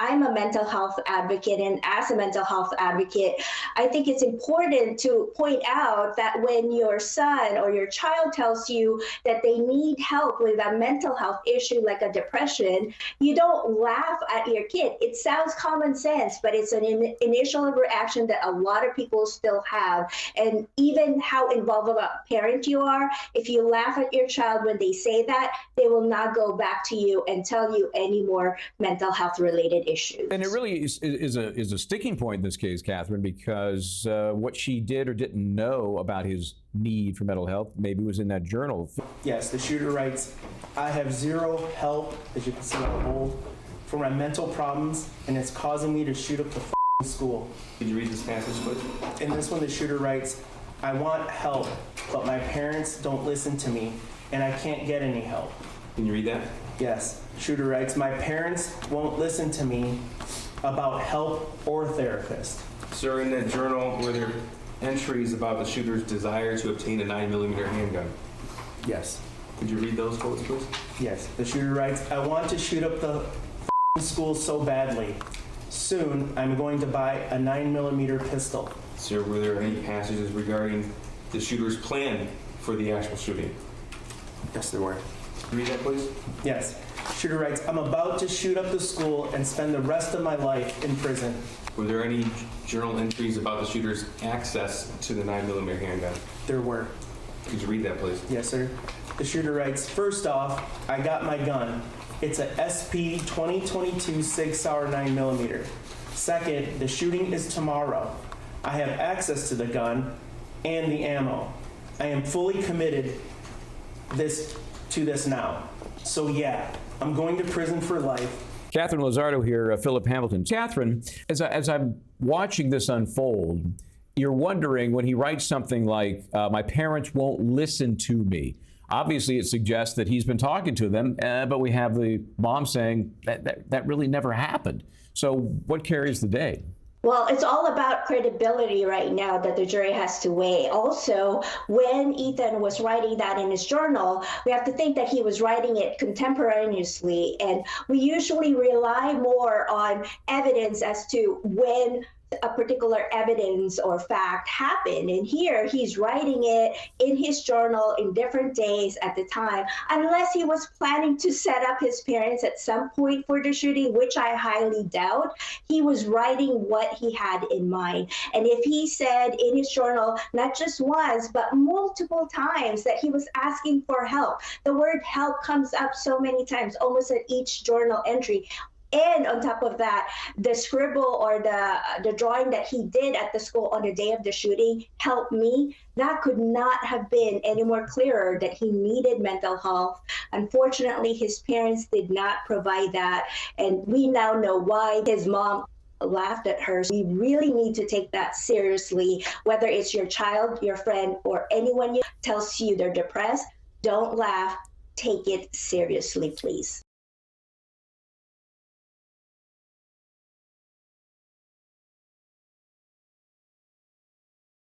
I'm a mental health advocate, and as a mental health advocate, I think it's important to point out that when your son or your child tells you that they need help with a mental health issue like a depression, you don't laugh at your kid. It sounds common sense, but it's an initial reaction that a lot of people still have. And even how involved of a parent you are, if you laugh at your child when they say that, they will not go back to you and tell you any more mental health related issues. And it really is a sticking point in this case, Catherine, because what she did or didn't know about his need for mental health maybe was in that journal. Yes, the shooter writes, I have zero help, as you can see on hold, for my mental problems, and it's causing me to shoot up the school. Could you read this passage, please? In this one, the shooter writes, I want help, but my parents don't listen to me, and I can't get any help. Can you read that? Yes. Shooter writes, my parents won't listen to me about help or therapist. Sir, in that journal, were there entries about the shooter's desire to obtain a 9mm handgun? Yes. Could you read those quotes, please? Yes. The shooter writes, I want to shoot up the school so badly. Soon, I'm going to buy a 9mm pistol. Sir, were there any passages regarding the shooter's plan for the actual shooting? Yes, there were. Can you read that, please? Yes. Shooter writes, I'm about to shoot up the school and spend the rest of my life in prison. Were there any journal entries about the shooter's access to the 9mm handgun? There were. Could you read that, please? Yes, sir. The shooter writes, first off, I got my gun. It's a SP 2022 Sig Sauer 9mm. Second, the shooting is tomorrow. I have access to the gun and the ammo. I am fully committed to this now. So yeah, I'm going to prison for life. Catherine Lozardo here, Philip Hamilton. Catherine, as I'm watching this unfold, you're wondering when he writes something like, my parents won't listen to me. Obviously, it suggests that he's been talking to them, but we have the mom saying that really never happened. So what carries the day? Well, it's all about credibility right now that the jury has to weigh. Also, when Ethan was writing that in his journal, we have to think that he was writing it contemporaneously. And we usually rely more on evidence as to when a particular evidence or fact happened. And here he's writing it in his journal in different days at the time, unless he was planning to set up his parents at some point for the shooting, which I highly doubt. He was writing what he had in mind. And if he said in his journal, not just once, but multiple times that he was asking for help, the word help comes up so many times, almost at each journal entry. And on top of that, the scribble or the drawing that he did at the school on the day of the shooting, help me, that could not have been any more clearer that he needed mental health. Unfortunately, his parents did not provide that. And we now know why his mom laughed at her. We really need to take that seriously, whether it's your child, your friend, or anyone tells you they're depressed. Don't laugh. Take it seriously, please.